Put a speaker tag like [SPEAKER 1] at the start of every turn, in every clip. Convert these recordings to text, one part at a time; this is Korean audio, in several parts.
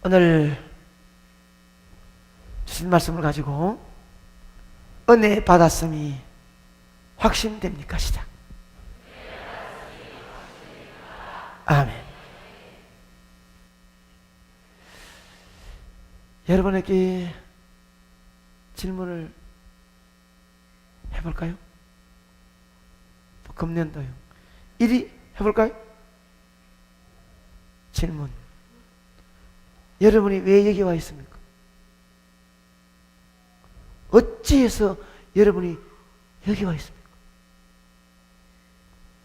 [SPEAKER 1] 오늘 주신 말씀을 가지고 은혜 받았음이 확신됩니까? 시작. 아멘. 여러분에게 질문을 해볼까요? 금년도요. 1위 해볼까요? 질문. 여러분이 왜 여기 와 있습니까? 어찌해서 여러분이 여기 와 있습니까?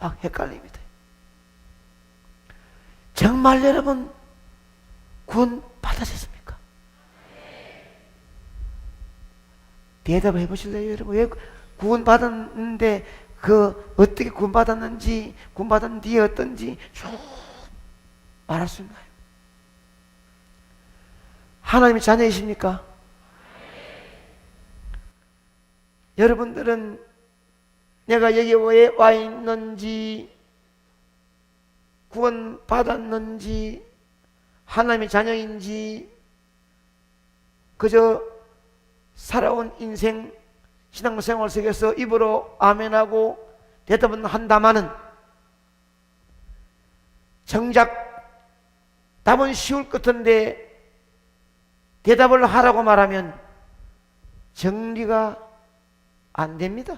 [SPEAKER 1] 막 헷갈립니다. 정말 여러분 구원 받으셨습니까? 대답해 보실래요? 여러분 왜 구원 받았는데 어떻게 구원 받았는지, 구원 받은 뒤에 어떤지 쭉 말할 수 있나요? 하나님의 자녀이십니까? 여러분들은 내가 여기 왜 와 있는지, 구원 받았는지, 하나님의 자녀인지, 그저 살아온 인생 신앙생활 속에서 입으로 아멘하고 대답은 한다마는 정작 답은 쉬울 것 같은데 대답을 하라고 말하면 정리가 안 됩니다.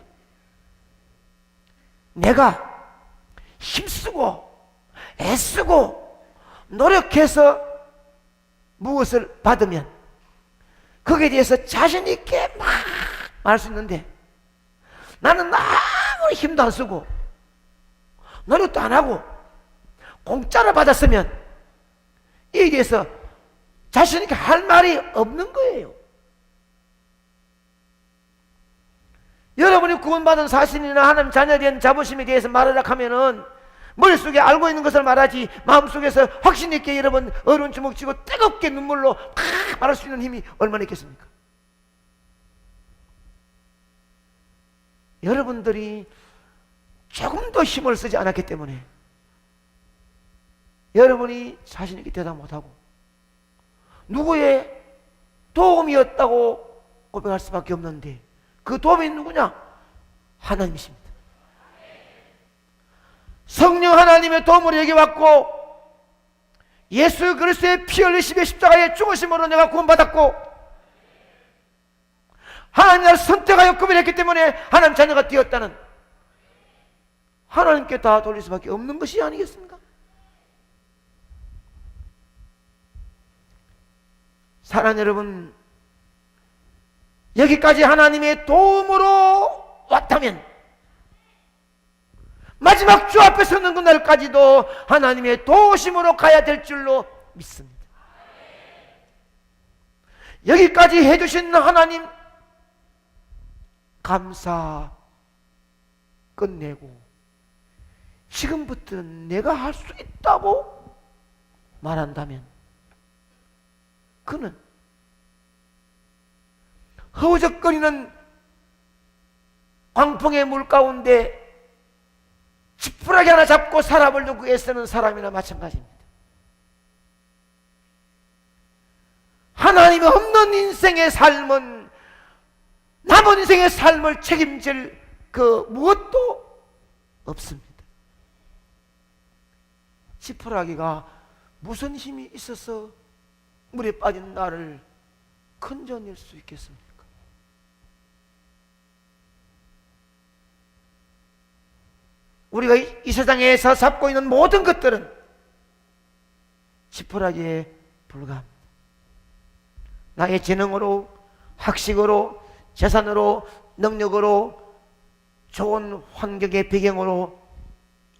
[SPEAKER 1] 내가 힘쓰고 애쓰고 노력해서 무엇을 받으면 거기에 대해서 자신 있게 막 말할 수 있는데 나는 아무리 힘도 안 쓰고 노력도 안 하고 공짜로 받았으면 이에 대해서 자신 있게 할 말이 없는 거예요. 여러분이 구원받은 사실이나 하나님 자녀에 대한 자부심에 대해서 말하라 하면은 머릿속에 알고 있는 것을 말하지 마음속에서 확신 있게 여러분 어려운 주먹 쥐고 뜨겁게 눈물로 막 말할 수 있는 힘이 얼마나 있겠습니까? 여러분들이 조금도 힘을 쓰지 않았기 때문에 여러분이 자신 있게 대답 못하고 누구의 도움이었다고 고백할 수밖에 없는데 그 도움이 누구냐? 하나님이십니다. 성령 하나님의 도움으로 여기 왔고 예수 그리스도의 피 흘리심의 십자가의 죽으심으로 내가 구원받았고 하나님 나를 선택하여 구별했기 때문에 하나님 자녀가 되었다는 하나님께 다 돌릴 수밖에 없는 것이 아니겠습니까? 사랑하는 여러분, 여기까지 하나님의 도움으로 왔다면 마지막 주 앞에 서는 그날까지도 하나님의 도우심으로 가야 될 줄로 믿습니다. 여기까지 해주신 하나님 감사 끝내고 지금부터 내가 할 수 있다고 말한다면 그는 허우적거리는 광풍의 물 가운데 지푸라기 하나 잡고 살아보려고 애쓰는 사람이나 마찬가지입니다. 하나님이 없는 인생의 삶은 남은 인생의 삶을 책임질 그 무엇도 없습니다. 지푸라기가 무슨 힘이 있어서 물에 빠진 나를 건져낼 수 있겠습니까? 우리가 이 세상에서 잡고 있는 모든 것들은 지푸라기에 불과합니다. 나의 재능으로, 학식으로, 재산으로, 능력으로, 좋은 환경의 배경으로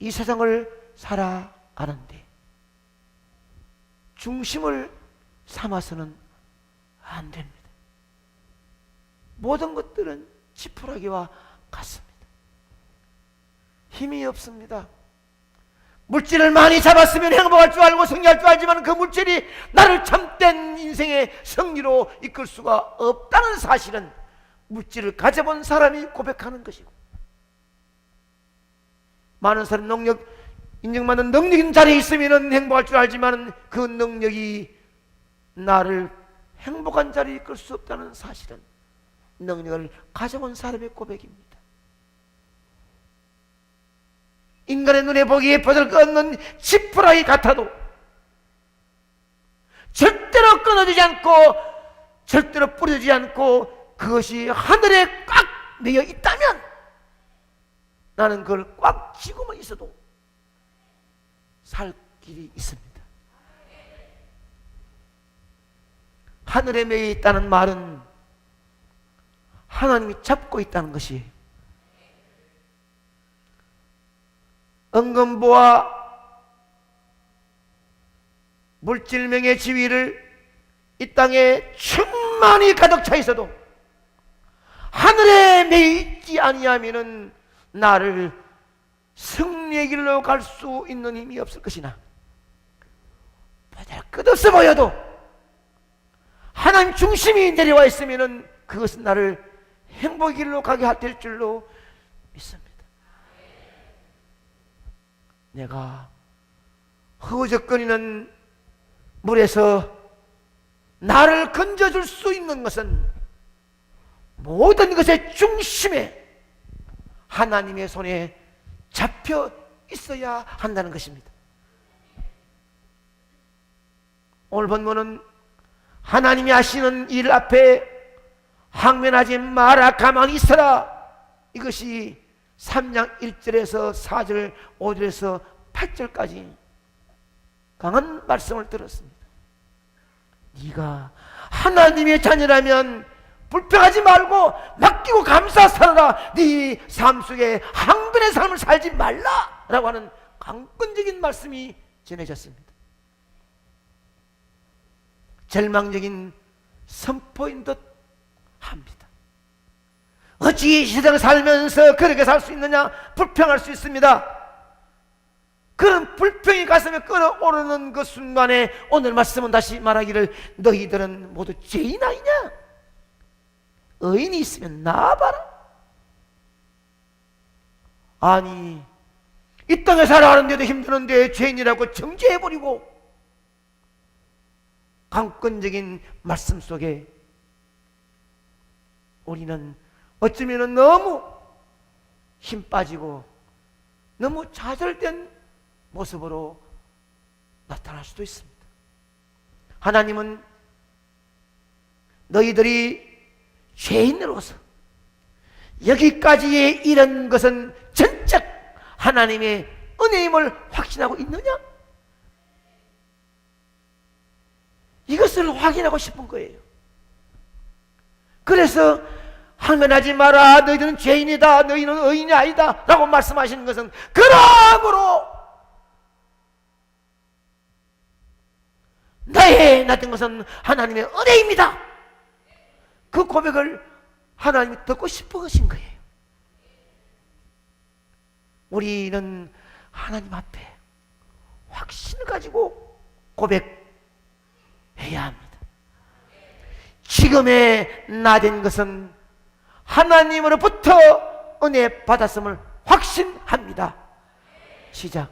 [SPEAKER 1] 이 세상을 살아가는데 중심을 삼아서는 안 됩니다. 모든 것들은 지푸라기와 같습니다. 힘이 없습니다. 물질을 많이 잡았으면 행복할 줄 알고 승리할 줄 알지만 그 물질이 나를 참된 인생의 승리로 이끌 수가 없다는 사실은 물질을 가져본 사람이 고백하는 것이고 많은 사람 능력, 인정받는 능력 있는 자리에 있으면 행복할 줄 알지만 그 능력이 나를 행복한 자리에 이끌 수 없다는 사실은 능력을 가져온 사람의 고백입니다. 인간의 눈에 보기에 버들거없는 지푸라기 같아도 절대로 끊어지지 않고 절대로 뿌려지지 않고 그것이 하늘에 꽉 매여 있다면 나는 그걸 꽉 쥐고만 있어도 살 길이 있습니다. 하늘에 매여 있다는 말은 하나님이 잡고 있다는 것이 은금보와 물질명의 지위를 이 땅에 충만히 가득 차 있어도 하늘에 매여 있지 아니하면은 나를 승리의 길로 갈 수 있는 힘이 없을 것이나 끝없어 보여도 하나님 중심이 내려와 있으면은 그것은 나를 행복의 길로 가게 될 줄로 믿습니다. 내가 허우적거리는 물에서 나를 건져줄 수 있는 것은 모든 것의 중심에 하나님의 손에 잡혀 있어야 한다는 것입니다. 오늘 본문은 하나님이 하시는 일 앞에 항면하지 마라, 가만히 있어라, 이것이 3장 1절에서 4절 5절에서 8절까지 강한 말씀을 들었습니다. 네가 하나님의 자녀라면 불평하지 말고 맡기고 감사 살아라. 네 삶 속에 항변의 삶을 살지 말라라고 하는 강권적인 말씀이 전해졌습니다. 절망적인 선포인 듯 합니다. 어찌 이 세상을 살면서 그렇게 살 수 있느냐? 불평할 수 있습니다. 그런 불평이 가슴에 끓어오르는 그 순간에 오늘 말씀은 다시 말하기를 너희들은 모두 죄인 아니냐? 의인이 있으면 나와봐라. 아니, 이 땅에 살아가는데도 힘드는데 죄인이라고 정죄해버리고 강권적인 말씀 속에 우리는 어쩌면 너무 힘 빠지고 너무 좌절된 모습으로 나타날 수도 있습니다. 하나님은 너희들이 죄인으로서 여기까지에 이른 것은 전적 하나님의 은혜임을 확신하고 있느냐? 이것을 확인하고 싶은 거예요. 그래서 항변하지 마라, 너희들은 죄인이다, 너희는 의인이 아니다 라고 말씀하시는 것은 그러므로 나의 낳은 것은 하나님의 은혜입니다. 그 고백을 하나님이 듣고 싶어 하신 거예요. 우리는 하나님 앞에 확신을 가지고 고백해야 합니다. 지금의 나된 것은 하나님으로부터 은혜 받았음을 확신합니다. 시작.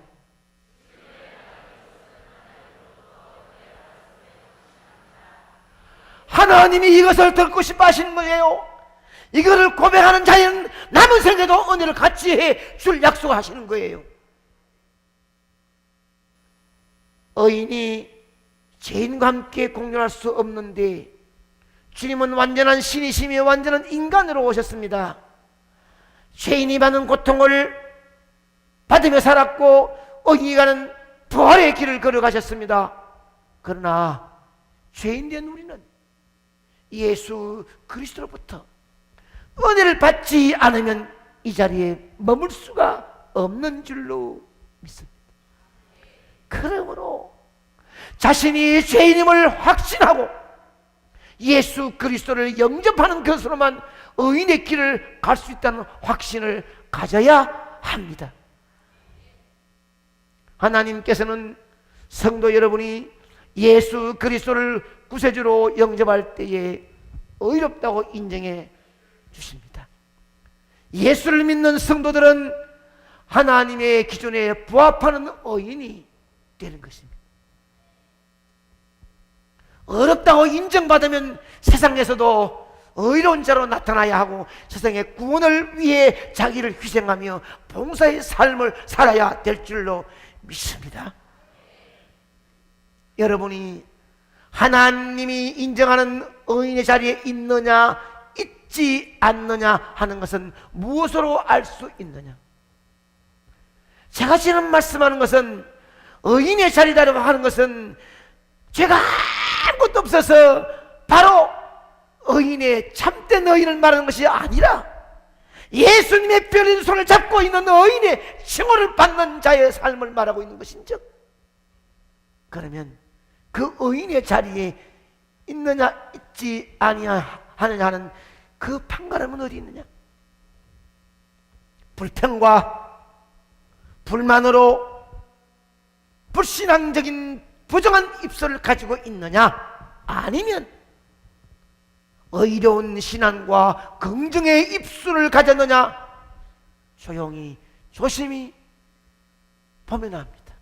[SPEAKER 1] 하나님이 이것을 듣고 싶어 하시는 거예요. 이거를 고백하는 자는 남은 생에도 은혜를 같이 해 줄 약속하시는 거예요. 의인이 죄인과 함께 공존할 수 없는데 주님은 완전한 신이시며 완전한 인간으로 오셨습니다. 죄인이 받는 고통을 받으며 살았고 의인이 가는 부활의 길을 걸어가셨습니다. 그러나 죄인된 우리는 예수 그리스도로부터 은혜를 받지 않으면 이 자리에 머물 수가 없는 줄로 믿습니다. 그러므로 자신이 죄인임을 확신하고 예수 그리스도를 영접하는 것으로만 의인의 길을 갈 수 있다는 확신을 가져야 합니다. 하나님께서는 성도 여러분이 예수 그리스도를 구세주로 영접할 때에 의롭다고 인정해 주십니다. 예수를 믿는 성도들은 하나님의 기준에 부합하는 의인이 되는 것입니다. 어렵다고 인정받으면 세상에서도 의로운 자로 나타나야 하고 세상의 구원을 위해 자기를 희생하며 봉사의 삶을 살아야 될 줄로 믿습니다. 여러분이 하나님이 인정하는 의인의 자리에 있느냐 있지 않느냐 하는 것은 무엇으로 알 수 있느냐? 제가 지금 말씀하는 것은 의인의 자리다라고 하는 것은 죄가 아무것도 없어서 바로 의인의 참된 의인을 말하는 것이 아니라 예수님의 뼈린 손을 잡고 있는 의인의 칭호를 받는 자의 삶을 말하고 있는 것인즉, 그러면 그 의인의 자리에 있느냐 있지 아니하느냐 하는 그 판가름은 어디 있느냐? 불평과 불만으로 불신앙적인 부정한 입술을 가지고 있느냐, 아니면 의로운 신앙과 긍정의 입술을 가졌느냐, 조용히 조심히 보면 합니다.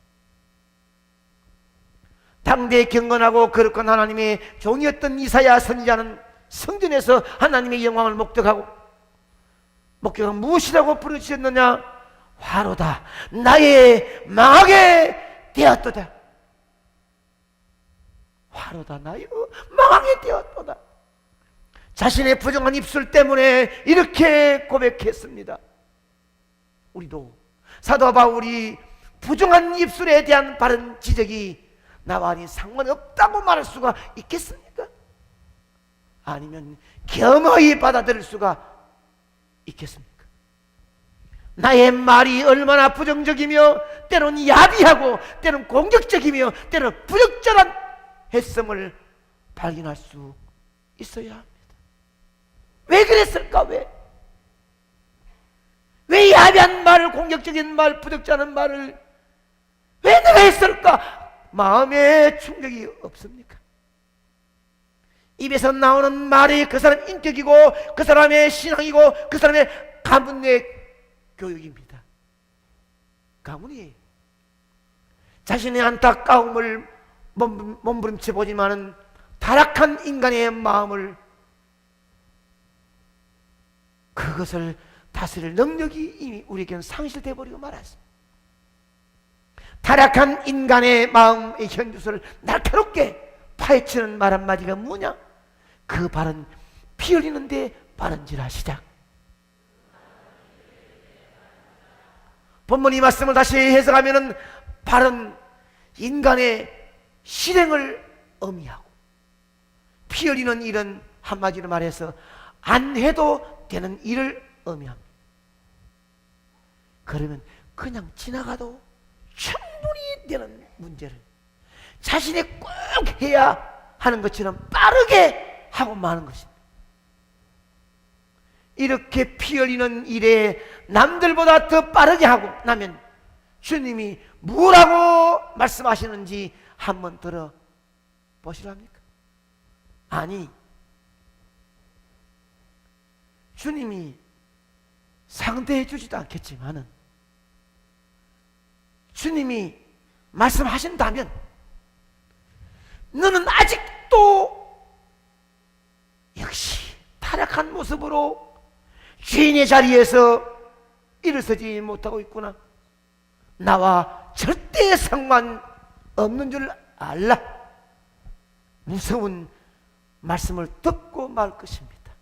[SPEAKER 1] 당대에 경건하고 거룩한 하나님의 종이었던 이사야 선지자는 성전에서 하나님의 영광을 목격하고 무엇이라고 부르짖었느냐? 화로다, 나의 망하게 되었도다. 화로다, 나의 망하게 되었도다. 자신의 부정한 입술 때문에 이렇게 고백했습니다. 우리도 사도 바울이 부정한 입술에 대한 바른 지적이 나와는 상관없다고 말할 수가 있겠습니까? 아니면 겸허히 받아들일 수가 있겠습니까? 나의 말이 얼마나 부정적이며 때로는 야비하고 때로는 공격적이며 때로는 부적절한 했음을 발견할 수 있어야 합니다. 왜 그랬을까? 왜 야비한 말, 공격적인 말, 부적절한 말을 왜 내가 했을까? 마음에 충격이 없습니까? 입에서 나오는 말이 그 사람 인격이고 그 사람의 신앙이고 그 사람의 가문의 교육입니다. 가문이 자신의 안타까움을 몸부림쳐 보지만은 타락한 인간의 마음을, 그것을 다스릴 능력이 이미 우리에게는 상실되어 버리고 말았습니다. 타락한 인간의 마음의 현주소를 날카롭게 파헤치는 말 한마디가 뭐냐? 그 발은 피 흘리는데 바른지라. 시작. 본문 이 말씀을 다시 해석하면은 발은 인간의 실행을 의미하고 피 흘리는 일은 한마디로 말해서 안 해도 되는 일을 의미합니다. 그러면 그냥 지나가도 충분히 되는 문제를 자신이 꼭 해야 하는 것처럼 빠르게 하고 마는 것입니다. 이렇게 피 흘리는 일에 남들보다 더 빠르게 하고 나면 주님이 뭐라고 말씀하시는지 한번 들어보시랍니까? 아니, 주님이 상대해 주지도 않겠지만은 주님이 말씀하신다면 너는 아직도 역시 타락한 모습으로 주인의 자리에서 일어서지 못하고 있구나. 나와 절대 상관없는 줄 알라. 무서운 말씀을 듣고 말 것입니다.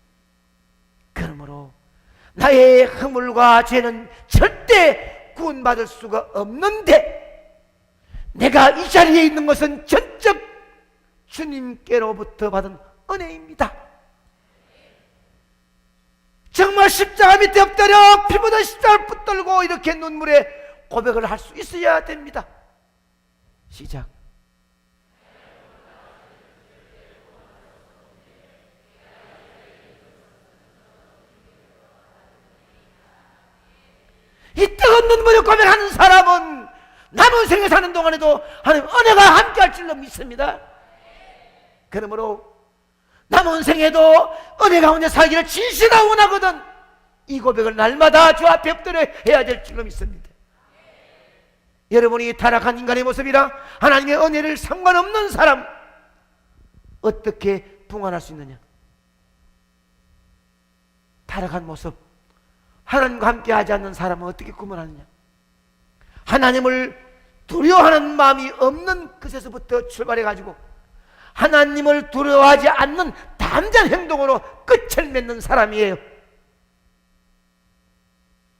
[SPEAKER 1] 그러므로 나의 허물과 죄는 절대 구원받을 수가 없는데 내가 이 자리에 있는 것은 전적 주님께로부터 받은 은혜입니다. 정말 십자가 밑에 엎드려 피 묻은 십자가를 붙들고 이렇게 눈물에 고백을 할 수 있어야 됩니다. 시작. 이 뜨거운 눈물에 고백하는 사람은 남은 생에 사는 동안에도 하나님 은혜가 함께할 줄로 믿습니다. 그러므로 남은 생에도 은혜 가운데 살기를 진실하고 원하거든 이 고백을 날마다 주 앞에 엎드려 해야 될 줄로 믿습니다. 여러분이 타락한 인간의 모습이라 하나님의 은혜를 상관없는 사람, 어떻게 붕안할 수 있느냐? 타락한 모습, 하나님과 함께 하지 않는 사람은 어떻게 구원하느냐? 하나님을 두려워하는 마음이 없는 것에서부터 출발해가지고 하나님을 두려워하지 않는 담대한 행동으로 끝을 맺는 사람이에요.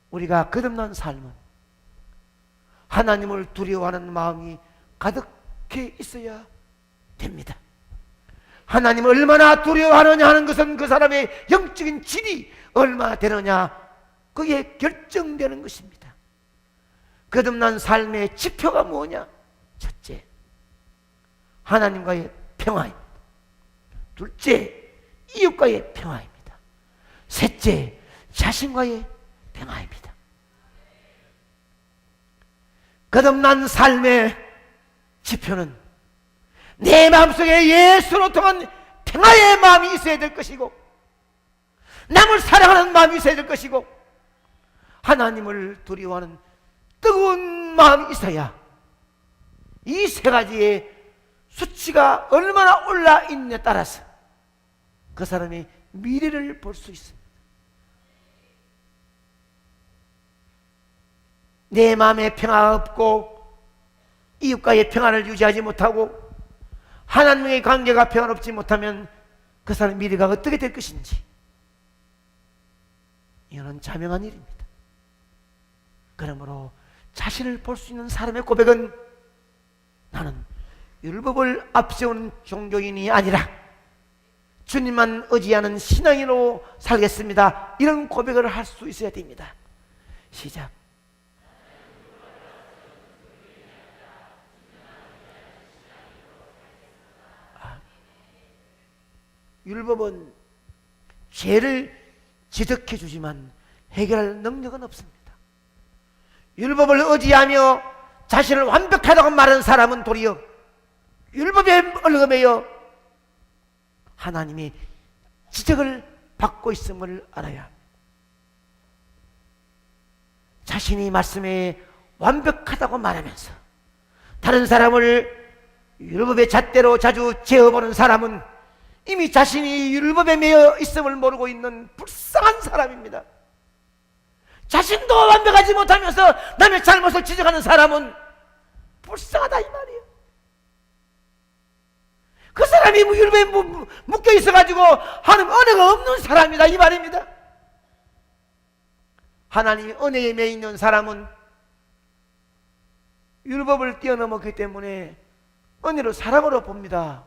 [SPEAKER 1] 우리가 거듭난 삶은 하나님을 두려워하는 마음이 가득해 있어야 됩니다. 하나님을 얼마나 두려워하느냐 하는 것은 그 사람의 영적인 질이 얼마나 되느냐, 그게 결정되는 것입니다. 거듭난 삶의 지표가 뭐냐? 첫째, 하나님과의 평화입니다. 둘째, 이웃과의 평화입니다. 셋째, 자신과의 평화입니다. 거듭난 삶의 지표는 내 마음속에 예수로 통한 평화의 마음이 있어야 될 것이고, 남을 사랑하는 마음이 있어야 될 것이고, 하나님을 두려워하는 뜨거운 마음이 있어야 이 세 가지의 수치가 얼마나 올라 있느냐에 따라서 그 사람의 미래를 볼 수 있습니다. 내 마음에 평화가 없고 이웃과의 평화를 유지하지 못하고 하나님의 관계가 평화롭지 못하면 그 사람의 미래가 어떻게 될 것인지, 이거는 자명한 일입니다. 그러므로 자신을 볼 수 있는 사람의 고백은 나는 율법을 앞세우는 종교인이 아니라 주님만 의지하는 신앙인으로 살겠습니다, 이런 고백을 할 수 있어야 됩니다. 시작. 율법은 죄를 지적해 주지만 해결할 능력은 없습니다. 율법을 의지하며 자신을 완벽하다고 말하는 사람은 도리어 율법에 얼거매여 하나님의 지적을 받고 있음을 알아야 합니다. 자신이 말씀에 완벽하다고 말하면서 다른 사람을 율법의 잣대로 자주 재어보는 사람은 이미 자신이 율법에 매여 있음을 모르고 있는 불쌍한 사람입니다. 자신도 완벽하지 못하면서 남의 잘못을 지적하는 사람은 불쌍하다 이 말이에요. 그 사람이 율법에 묶여 있어가지고 하나님 은혜가 없는 사람이다 이 말입니다. 하나님이 은혜에 매여 있는 사람은 율법을 뛰어넘었기 때문에 은혜로 사랑으로 봅니다.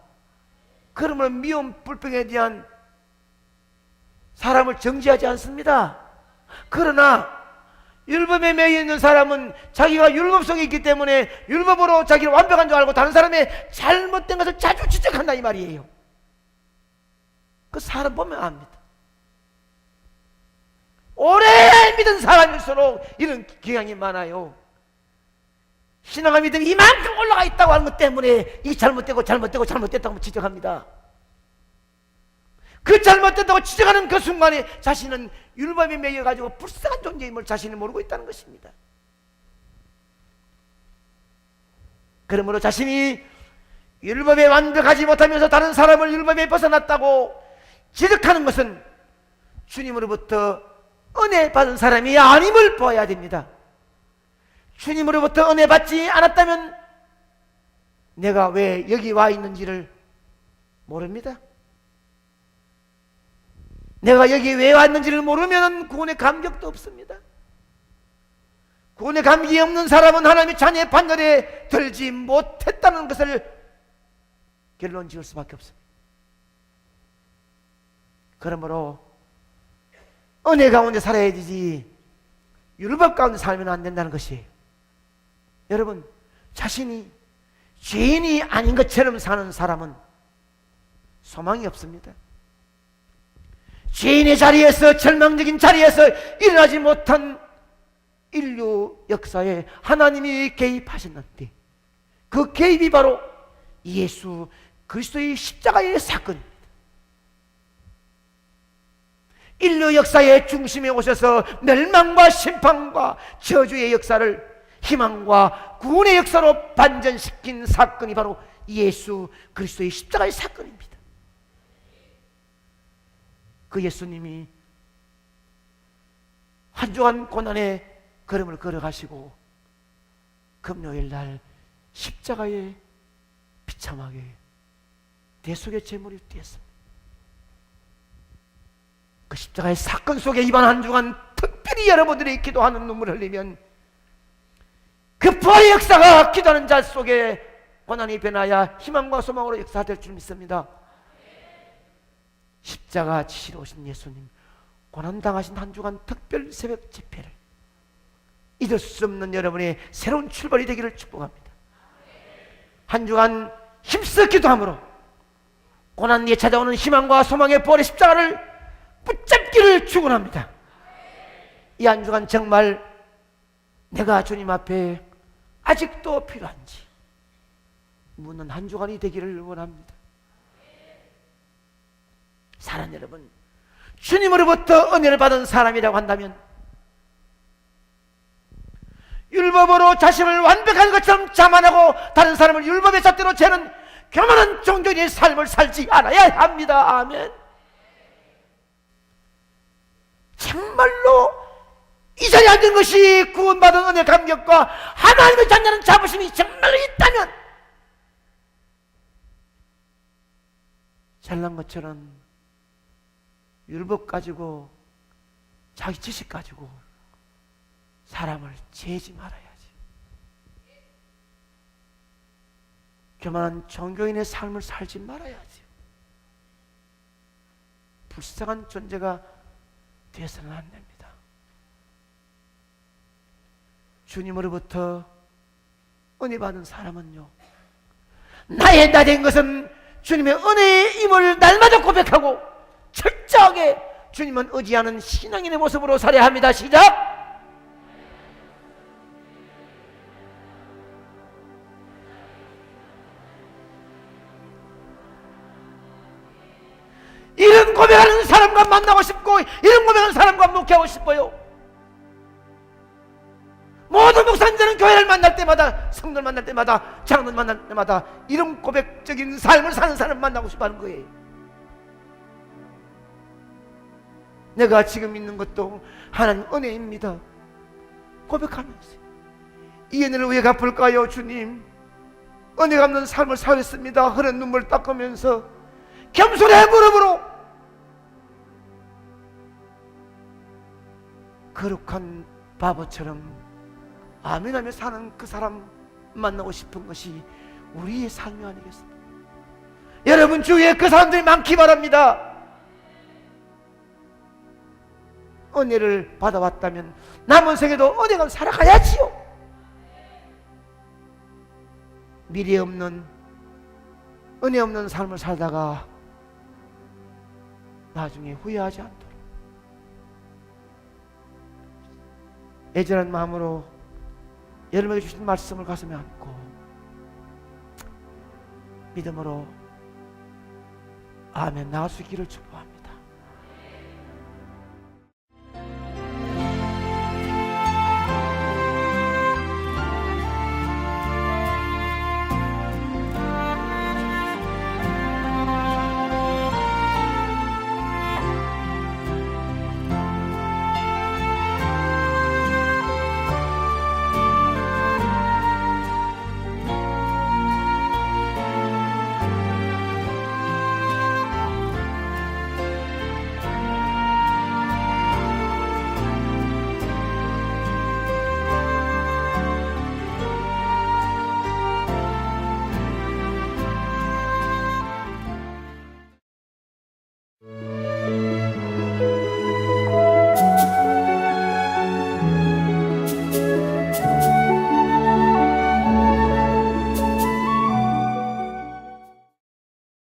[SPEAKER 1] 그러므로 미움 불평에 대한 사람을 정죄하지 않습니다. 그러나 율법에 매여 있는 사람은 자기가 율법 속에 있기 때문에 율법으로 자기를 완벽한 줄 알고 다른 사람의 잘못된 것을 자주 지적한다 이 말이에요. 그 사람 보면 압니다. 오래 믿은 사람일수록 이런 경향이 많아요. 신앙의 믿음이 이만큼 올라가 있다고 하는 것 때문에 이 잘못됐다고 지적합니다. 그 잘못됐다고 지적하는 그 순간에 자신은 율법에 매여가지고 불쌍한 존재임을 자신이 모르고 있다는 것입니다. 그러므로 자신이 율법에 완벽하지 못하면서 다른 사람을 율법에 벗어났다고 지적하는 것은 주님으로부터 은혜 받은 사람이 아님을 보아야 됩니다. 주님으로부터 은혜 받지 않았다면 내가 왜 여기 와 있는지를 모릅니다. 내가 여기 왜 왔는지를 모르면 구원의 감격도 없습니다. 구원의 감격이 없는 사람은 하나님의 자녀의 판결에 들지 못했다는 것을 결론 지을 수밖에 없습니다. 그러므로 은혜 가운데 살아야 되지 율법 가운데 살면 안 된다는 것이에요. 여러분, 자신이 죄인이 아닌 것처럼 사는 사람은 소망이 없습니다. 죄인의 자리에서, 절망적인 자리에서 일어나지 못한 인류 역사에 하나님이 개입하셨는데 그 개입이 바로 예수 그리스도의 십자가의 사건입니다. 인류 역사의 중심에 오셔서 멸망과 심판과 저주의 역사를 희망과 구원의 역사로 반전시킨 사건이 바로 예수 그리스도의 십자가의 사건입니다. 그 예수님이 한 주간 고난의 걸음을 걸어가시고 금요일 날 십자가에 비참하게 대속의 제물이 되었습니다. 그 십자가의 사건 속에 이번 한 주간 특별히 여러분들이 기도하는 눈물을 흘리면 그 부활의 역사가 기도하는 자 속에 고난이 변하여 희망과 소망으로 역사될 줄 믿습니다. 십자가 지시러 오신 예수님, 고난당하신 한 주간 특별 새벽 집회를 잊을 수 없는 여러분의 새로운 출발이 되기를 축복합니다. 한 주간 힘써 기도함으로 고난 뒤에 찾아오는 희망과 소망의 부활의 십자가를 붙잡기를 축원합니다. 이 한 주간 정말 내가 주님 앞에 아직도 필요한지 묻는 한 주간이 되기를 원합니다. 사랑 여러분, 주님으로부터 은혜를 받은 사람이라고 한다면 율법으로 자신을 완벽한 것처럼 자만하고 다른 사람을 율법의 잣대로 재는 교만한 종교인의 삶을 살지 않아야 합니다. 아멘. 정말로 이 자리에 앉은 것이 구원받은 은혜 감격과 하나님의 자녀는 자부심이 정말로 있다면 잘난 것처럼 율법 가지고 자기 지식 가지고 사람을 재지 말아야지. 교만한 종교인의 삶을 살지 말아야지. 불쌍한 존재가 되어서는 안 됩니다. 주님으로부터 은혜 받은 사람은요, 나의 나된 것은 주님의 은혜의 임을 날마다 고백하고 철저하게 주님은 의지하는 신앙인의 모습으로 살아야 합니다. 시작! 이런 고백하는 사람과 만나고 싶고 이런 고백하는 사람과 목회하고 싶어요. 모든 목사님들은 교회를 만날 때마다, 성도를 만날 때마다, 장로를 만날 때마다 이런 고백적인 삶을 사는 사람을 만나고 싶어하는 거예요. 내가 지금 있는 것도 하나님 은혜입니다. 고백하면서 이 은혜를 왜 갚을까요? 주님, 은혜 갚는 삶을 살았습니다. 흐른 눈물 닦으면서 겸손의 무릎으로 거룩한 바보처럼 아멘하며 사는 그 사람 만나고 싶은 것이 우리의 삶이 아니겠습니까? 여러분 주위에 그 사람들이 많기 바랍니다. 은혜를 받아왔다면 남은 생에도 은혜가 살아가야지요. 미래 없는, 은혜 없는 삶을 살다가 나중에 후회하지 않도록 애절한 마음으로 여러분에게 주신 말씀을 가슴에 안고 믿음으로 아멘 나아가시기를 축복합니다.